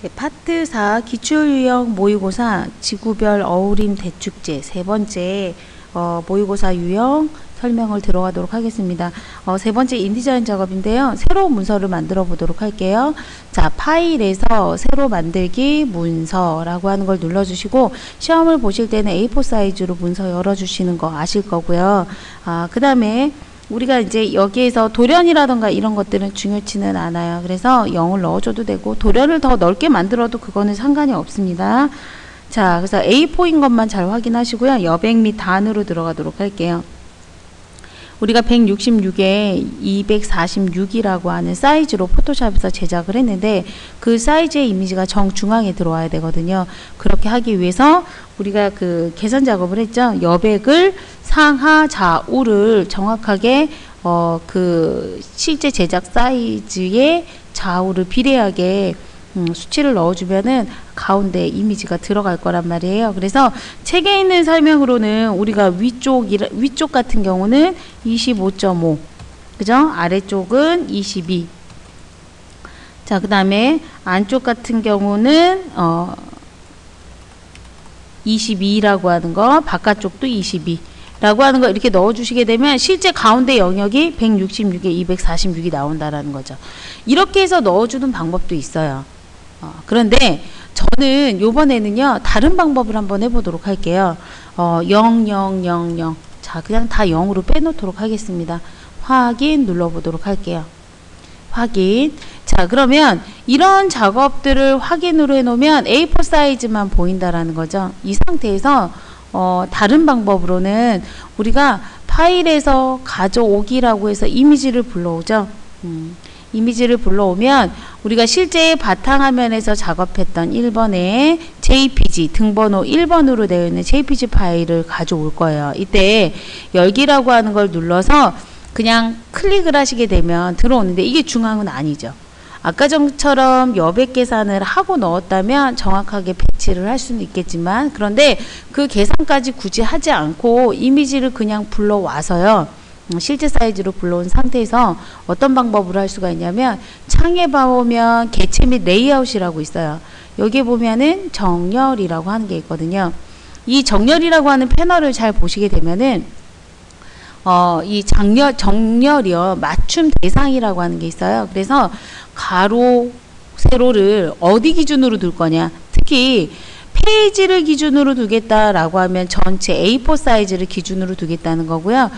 네, 파트 4 기출유형 모의고사 지구별 어우림 대축제 세 번째 모의고사 유형 설명을 들어가도록 하겠습니다. 세 번째 인디자인 작업인데요. 새로운 문서를 만들어 보도록 할게요. 자, 파일에서 새로 만들기 문서라고 하는 걸 눌러주시고 시험을 보실 때는 A4 사이즈로 문서 열어주시는 거 아실 거고요. 그 다음에 우리가 이제 여기에서 돌연이라던가 이런 것들은 중요치는 않아요. 그래서 0을 넣어줘도 되고 돌연을 더 넓게 만들어도 그거는 상관이 없습니다. 자, 그래서 A4인 것만 잘 확인하시고요. 여백 및 단으로 들어가도록 할게요. 우리가 166에 246이라고 하는 사이즈로 포토샵에서 제작을 했는데 그 사이즈의 이미지가 정중앙에 들어와야 되거든요. 그렇게 하기 위해서 우리가 그 계산 작업을 했죠. 여백을 상하 좌우를 정확하게 그 실제 제작 사이즈의 좌우를 비례하게 수치를 넣어주면은 가운데 이미지가 들어갈 거란 말이에요. 그래서 책에 있는 설명으로는 우리가 위쪽 같은 경우는 25.5, 그죠? 아래쪽은 22. 자, 그 다음에 안쪽 같은 경우는 22라고 하는 거, 바깥쪽도 22. 라고 하는 거 이렇게 넣어주시게 되면 실제 가운데 영역이 166에 246이 나온다라는 거죠. 이렇게 해서 넣어주는 방법도 있어요. 그런데 저는 요번에는요 다른 방법을 한번 해보도록 할게요. 0, 0, 0, 0. 자, 그냥 다 0으로 빼놓도록 하겠습니다. 확인 눌러보도록 할게요. 확인. 자, 그러면 이런 작업들을 확인으로 해놓으면 A4 사이즈만 보인다라는 거죠. 이 상태에서 다른 방법으로는 우리가 파일에서 가져오기라고 해서 이미지를 불러오죠. 이미지를 불러오면 우리가 실제 바탕화면에서 작업했던 1번의 JPG 등번호 1번으로 되어 있는 JPG 파일을 가져올 거예요. 이때 열기라고 하는 걸 눌러서 그냥 클릭을 하시게 되면 들어오는데 이게 중앙은 아니죠. 아까 전처럼 여백 계산을 하고 넣었다면 정확하게 배치를 할 수는 있겠지만 그런데 그 계산까지 굳이 하지 않고 이미지를 그냥 불러와서요. 실제 사이즈로 불러온 상태에서 어떤 방법으로 할 수가 있냐면 창에 보면 개체 및 레이아웃이라고 있어요. 여기에 보면은 정렬이라고 하는 게 있거든요. 이 정렬이라고 하는 패널을 잘 보시게 되면은 이 정렬이요. 맞춤 대상이라고 하는 게 있어요. 그래서 가로, 세로를 어디 기준으로 둘 거냐. 특히 페이지를 기준으로 두겠다라고 하면 전체 A4 사이즈를 기준으로 두겠다는 거고요.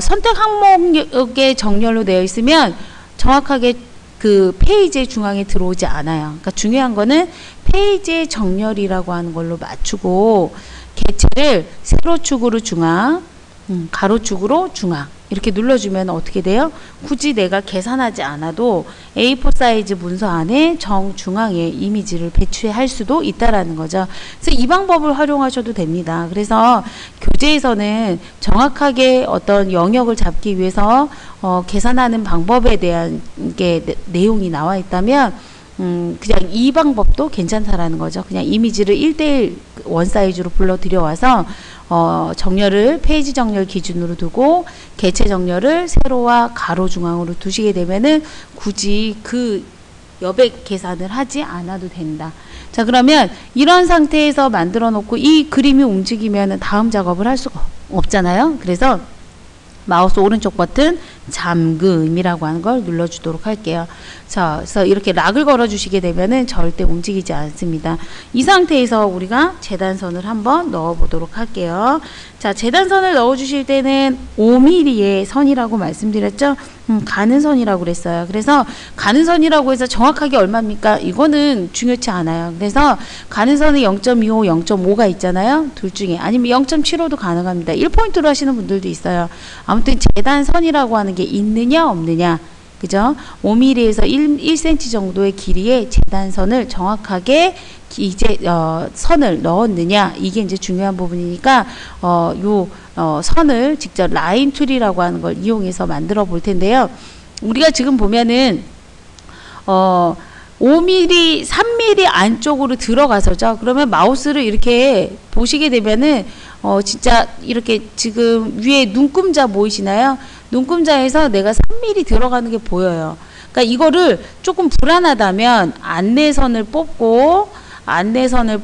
선택 항목의 정렬로 되어 있으면 정확하게 그 페이지의 중앙에 들어오지 않아요. 그러니까 중요한 거는 페이지의 정렬이라고 하는 걸로 맞추고 개체를 세로축으로 중앙, 가로축으로 중앙 이렇게 눌러주면 어떻게 돼요? 굳이 내가 계산하지 않아도 A4 사이즈 문서 안에 정중앙에 이미지를 배치할 수도 있다라는 거죠. 그래서 이 방법을 활용하셔도 됩니다. 그래서 교재에서는 정확하게 어떤 영역을 잡기 위해서 계산하는 방법에 대한 게 내용이 나와 있다면 그냥 이 방법도 괜찮다라는 거죠. 그냥 이미지를 1:1 원 사이즈로 불러 들여와서 정렬을 페이지 정렬 기준으로 두고 개체 정렬을 세로와 가로 중앙으로 두시게 되면은 굳이 그 여백 계산을 하지 않아도 된다. 자, 그러면 이런 상태에서 만들어 놓고 이 그림이 움직이면은 다음 작업을 할 수가 없잖아요. 그래서 마우스 오른쪽 버튼 잠금이라고 하는 걸 눌러주도록 할게요. 자, 그래서 이렇게 락을 걸어주시게 되면은 절대 움직이지 않습니다. 이 상태에서 우리가 재단선을 한번 넣어보도록 할게요. 자, 재단선을 넣어주실 때는 5mm의 선이라고 말씀드렸죠. 가는 선이라고 그랬어요. 그래서 가는 선이라고 해서 정확하게 얼마입니까? 이거는 중요치 않아요. 그래서 가는 선은 0.25, 0.5가 있잖아요. 둘 중에 아니면 0.75도 가능합니다. 1포인트로 하시는 분들도 있어요. 아무튼 재단선이라고 하는 게 있느냐 없느냐, 그죠? 5mm에서 1cm 정도의 길이의 재단선을 정확하게 이제 선을 넣었느냐, 이게 이제 중요한 부분이니까 선을 직접 라인 툴이라고 하는 걸 이용해서 만들어 볼 텐데요. 우리가 지금 보면은 5mm, 3mm 안쪽으로 들어가서죠. 그러면 마우스를 이렇게 보시게 되면은 진짜 이렇게 지금 위에 눈금자 보이시나요? 눈금자에서 내가 3mm 들어가는 게 보여요. 그러니까 이거를 조금 불안하다면 안내선을 뽑고 안내선을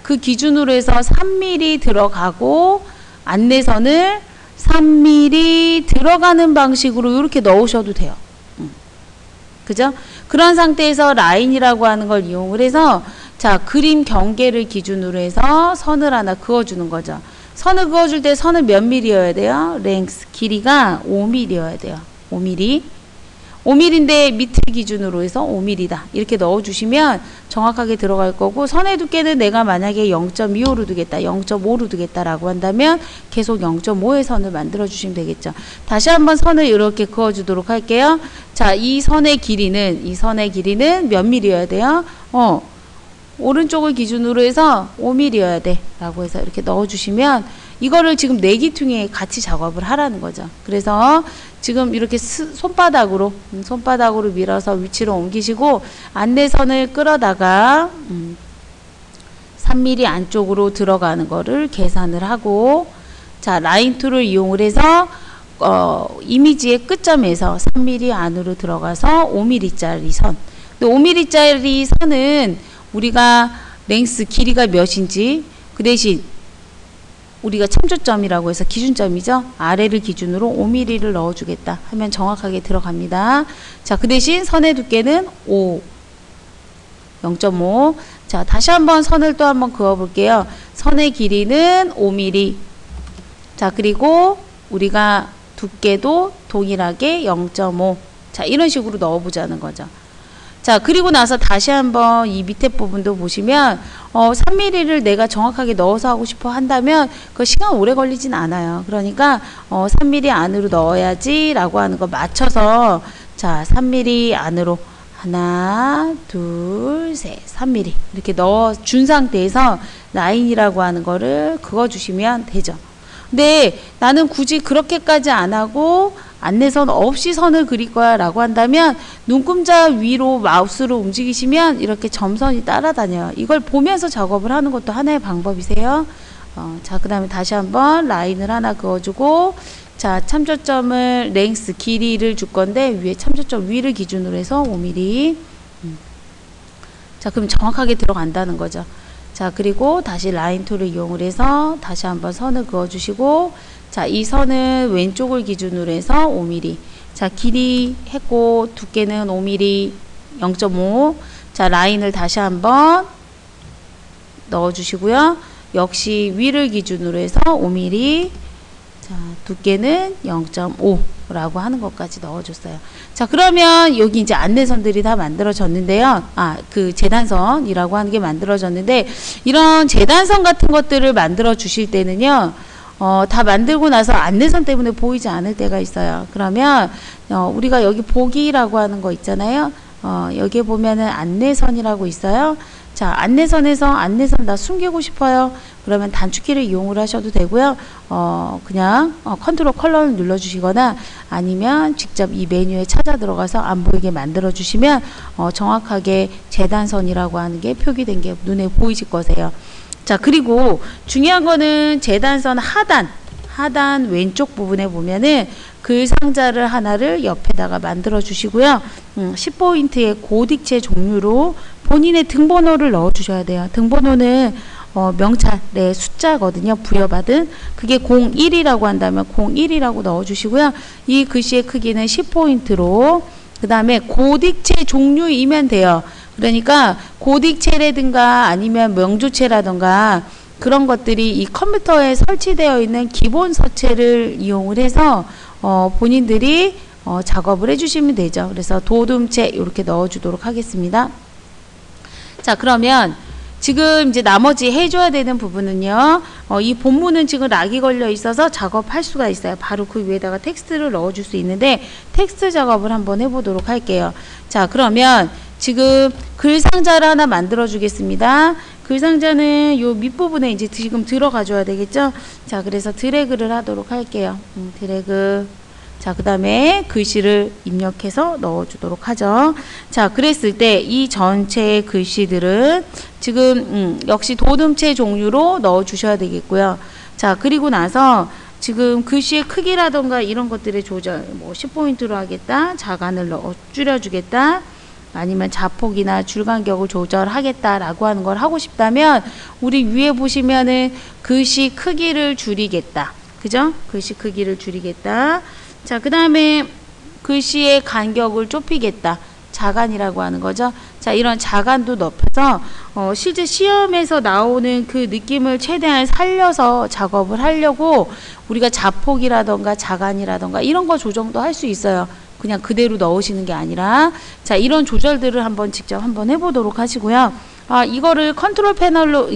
그 기준으로 해서 3mm 들어가고 안내선을 3mm 들어가는 방식으로 이렇게 넣으셔도 돼요. 그죠? 그런 상태에서 라인이라고 하는 걸 이용을 해서 자, 그림 경계를 기준으로 해서 선을 하나 그어주는 거죠. 선을 그어줄 때 선을 몇 mm여야 돼요? 랭스, 길이가 5mm여야 돼요. 5mm. 5mm인데 밑을 기준으로 해서 5mm다. 이렇게 넣어주시면 정확하게 들어갈 거고, 선의 두께는 내가 만약에 0.25로 두겠다, 0.5로 두겠다라고 한다면 계속 0.5의 선을 만들어 주시면 되겠죠. 다시 한번 선을 이렇게 그어주도록 할게요. 자, 이 선의 길이는 몇 mm여야 돼요? 오른쪽을 기준으로 해서 5mm여야 돼 라고 해서 이렇게 넣어주시면 이거를 지금 내기퉁에 같이 작업을 하라는 거죠. 그래서 지금 이렇게 손바닥으로 밀어서 위치로 옮기시고 안내선을 끌어다가 3mm 안쪽으로 들어가는 거를 계산을 하고, 자, 라인 툴을 이용을 해서 이미지의 끝점에서 3mm 안으로 들어가서 5mm짜리 선. 근데 5mm짜리 선은 우리가 랭스 길이가 몇인지, 그 대신 우리가 참조점이라고 해서 기준점이죠. 아래를 기준으로 5mm를 넣어주겠다 하면 정확하게 들어갑니다. 자, 그 대신 선의 두께는 0.5. 자, 다시 한번 선을 또 한번 그어볼게요. 선의 길이는 5mm. 자, 그리고 우리가 두께도 동일하게 0.5. 자, 이런 식으로 넣어보자는 거죠. 자, 그리고 나서 다시 한번 이 밑에 부분도 보시면 3mm를 내가 정확하게 넣어서 하고 싶어 한다면 그 시간 오래 걸리진 않아요. 그러니까 3mm 안으로 넣어야지 라고 하는 거 맞춰서, 자, 3mm 안으로 하나, 둘, 셋, 3mm 이렇게 넣어준 상태에서 라인이라고 하는 거를 그어주시면 되죠. 근데 나는 굳이 그렇게까지 안 하고 안내선 없이 선을 그릴 거야 라고 한다면 눈금자 위로 마우스로 움직이시면 이렇게 점선이 따라다녀요. 이걸 보면서 작업을 하는 것도 하나의 방법이세요. 자, 그 다음에 다시 한번 라인을 하나 그어주고, 자, 참조점을 랭스 길이를 줄 건데 위에 참조점 위를 기준으로 해서 5mm. 자, 그럼 정확하게 들어간다는 거죠. 자, 그리고 다시 라인 툴을 이용을 해서 다시 한번 선을 그어주시고, 자, 이 선은 왼쪽을 기준으로 해서 5mm. 자, 길이 했고 두께는 5mm, 0.5. 자, 라인을 다시 한번 넣어주시고요. 역시 위를 기준으로 해서 5mm. 자, 두께는 0.5라고 하는 것까지 넣어줬어요. 자, 그러면 여기 이제 안내선들이 다 만들어졌는데요. 그 재단선이라고 하는 게 만들어졌는데, 이런 재단선 같은 것들을 만들어 주실 때는요, 다 만들고 나서 안내선 때문에 보이지 않을 때가 있어요. 그러면 우리가 여기 보기라고 하는 거 있잖아요. 여기에 보면은 안내선이라고 있어요. 자, 안내선에서 안내선 다 숨기고 싶어요. 그러면 단축키를 이용을 하셔도 되고요. 그냥 컨트롤 컬러를 눌러주시거나 아니면 직접 이 메뉴에 찾아 들어가서 안 보이게 만들어 주시면 정확하게 재단선이라고 하는 게 표기된 게 눈에 보이실 거세요. 자, 그리고 중요한 거는 재단선 하단 왼쪽 부분에 보면은 글 상자를 하나를 옆에다가 만들어 주시고요. 10포인트의 고딕체 종류로 본인의 등번호를 넣어 주셔야 돼요. 등번호는 명찰의 숫자거든요. 부여받은. 그게 01이라고 한다면 01이라고 넣어 주시고요. 이 글씨의 크기는 10포인트로, 그 다음에 고딕체 종류이면 돼요. 그러니까 고딕체라든가 아니면 명조체라든가 그런 것들이 이 컴퓨터에 설치되어 있는 기본 서체를 이용을 해서 본인들이 작업을 해주시면 되죠. 그래서 도둠체 이렇게 넣어주도록 하겠습니다. 자, 그러면 지금 이제 나머지 해줘야 되는 부분은요, 이 본문은 지금 락이 걸려 있어서 작업할 수가 있어요. 바로 그 위에다가 텍스트를 넣어줄 수 있는데 텍스트 작업을 한번 해보도록 할게요. 자, 그러면 지금 글 상자를 하나 만들어 주겠습니다. 글 상자는 요 밑부분에 이제 지금 들어가 줘야 되겠죠. 자, 그래서 드래그를 하도록 할게요. 드래그. 자, 그 다음에 글씨를 입력해서 넣어 주도록 하죠. 자, 그랬을 때 이 전체의 글씨들은 지금 역시 도둠체 종류로 넣어 주셔야 되겠고요. 자, 그리고 나서 지금 글씨의 크기라던가 이런 것들의 조절, 뭐 10포인트로 하겠다, 자간을 줄여주겠다, 아니면 자폭이나 줄간격을 조절하겠다라고 하는 걸 하고 싶다면 우리 위에 보시면은 글씨 크기를 줄이겠다. 그죠? 글씨 크기를 줄이겠다. 자, 그 다음에 글씨의 간격을 좁히겠다. 자간이라고 하는 거죠. 자, 이런 자간도 높여서 실제 시험에서 나오는 그 느낌을 최대한 살려서 작업을 하려고 우리가 자폭이라던가 자간이라던가 이런 거 조정도 할 수 있어요. 그냥 그대로 넣으시는 게 아니라. 자, 이런 조절들을 한번 직접 한번 해보도록 하시고요. 이거를 컨트롤 패널로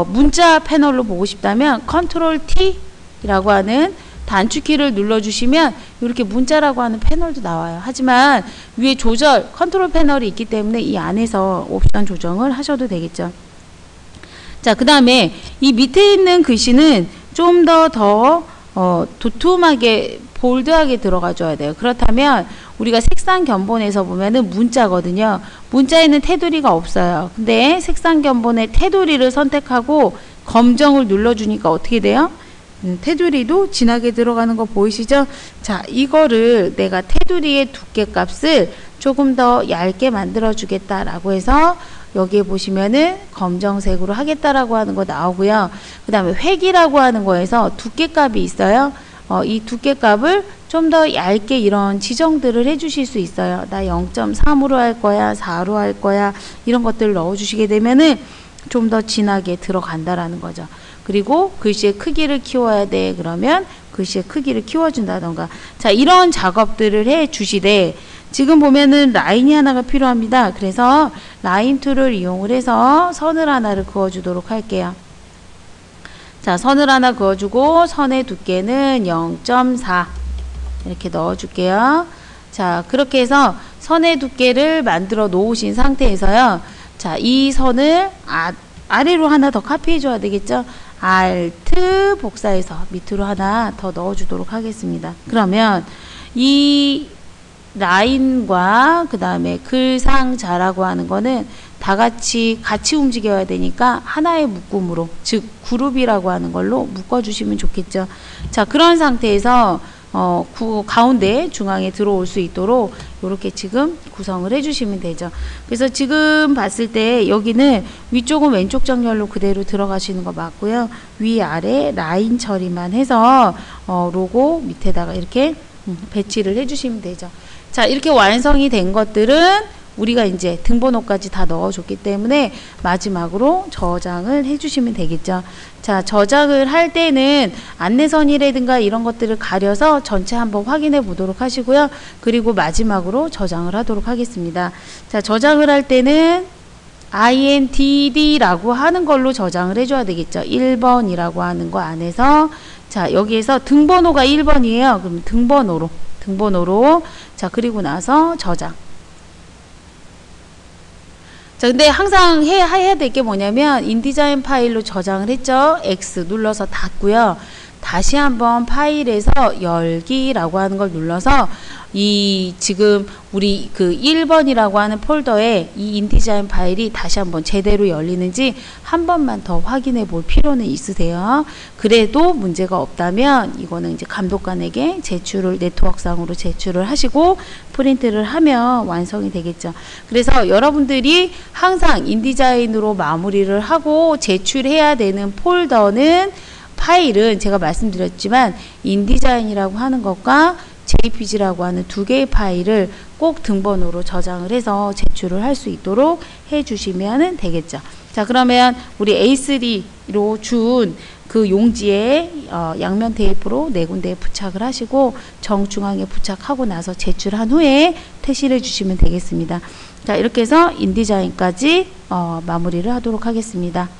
문자 패널로 보고 싶다면 컨트롤 T라고 하는 단축키를 눌러주시면 이렇게 문자라고 하는 패널도 나와요. 하지만 위에 조절 컨트롤 패널이 있기 때문에 이 안에서 옵션 조정을 하셔도 되겠죠. 자, 그 다음에 이 밑에 있는 글씨는 좀 더 도톰하게 볼드하게 들어가 줘야 돼요. 그렇다면 우리가 색상 견본에서 보면은 문자거든요. 문자에는 테두리가 없어요. 근데 색상 견본의 테두리를 선택하고 검정을 눌러주니까 어떻게 돼요? 테두리도 진하게 들어가는 거 보이시죠? 자, 이거를 내가 테두리의 두께 값을 조금 더 얇게 만들어 주겠다라고 해서 여기에 보시면은 검정색으로 하겠다라고 하는 거 나오고요. 그 다음에 획이라고 하는 거에서 두께 값이 있어요. 이 두께 값을 좀 더 얇게 이런 지정들을 해 주실 수 있어요. 나 0.3으로 할 거야, 4로 할 거야, 이런 것들을 넣어 주시게 되면은 좀 더 진하게 들어간다라는 거죠. 그리고 글씨의 크기를 키워야 돼. 그러면 글씨의 크기를 키워준다던가. 자, 이런 작업들을 해 주시되 지금 보면은 라인이 하나가 필요합니다. 그래서 라인 툴을 이용을 해서 선을 하나를 그어주도록 할게요. 자, 선을 하나 그어주고 선의 두께는 0.4 이렇게 넣어줄게요. 자, 그렇게 해서 선의 두께를 만들어 놓으신 상태에서요. 자, 이 선을 아래로 하나 더 카피해 줘야 되겠죠. Alt 복사해서 밑으로 하나 더 넣어주도록 하겠습니다. 그러면 이 라인과 그 다음에 글상자라고 하는 거는 다 같이 움직여야 되니까 하나의 묶음으로, 즉 그룹이라고 하는 걸로 묶어주시면 좋겠죠. 자, 그런 상태에서 가운데 중앙에 들어올 수 있도록 이렇게 지금 구성을 해주시면 되죠. 그래서 지금 봤을 때 여기는 위쪽은 왼쪽 정렬로 그대로 들어가시는 거 맞고요. 위아래 라인 처리만 해서 로고 밑에다가 이렇게 배치를 해주시면 되죠. 자, 이렇게 완성이 된 것들은 우리가 이제 등번호까지 다 넣어줬기 때문에 마지막으로 저장을 해주시면 되겠죠. 자, 저장을 할 때는 안내선이라든가 이런 것들을 가려서 전체 한번 확인해 보도록 하시고요. 그리고 마지막으로 저장을 하도록 하겠습니다. 자, 저장을 할 때는 INTD라고 하는 걸로 저장을 해줘야 되겠죠. 1번이라고 하는 거 안에서 자, 여기에서 등번호가 1번이에요. 그럼 등번호로 자, 그리고 나서 저장. 자, 근데 항상 해야 될 게 뭐냐면 인디자인 파일로 저장을 했죠. X 눌러서 닫고요. 다시 한번 파일에서 열기라고 하는 걸 눌러서 이 지금 우리 그 1번이라고 하는 폴더에 이 인디자인 파일이 다시 한번 제대로 열리는지 한 번만 더 확인해 볼 필요는 있으세요. 그래도 문제가 없다면 이거는 이제 감독관에게 네트워크상으로 제출을 하시고 프린트를 하면 완성이 되겠죠. 그래서 여러분들이 항상 인디자인으로 마무리를 하고 제출해야 되는 파일은 제가 말씀드렸지만 인디자인이라고 하는 것과 JPG라고 하는 두 개의 파일을 꼭 등번호로 저장을 해서 제출을 할 수 있도록 해주시면 되겠죠. 자, 그러면 우리 A3로 준 그 용지에 양면 테이프로 4군데에 부착을 하시고 정중앙에 부착하고 나서 제출한 후에 퇴실해 주시면 되겠습니다. 자, 이렇게 해서 인디자인까지 마무리를 하도록 하겠습니다.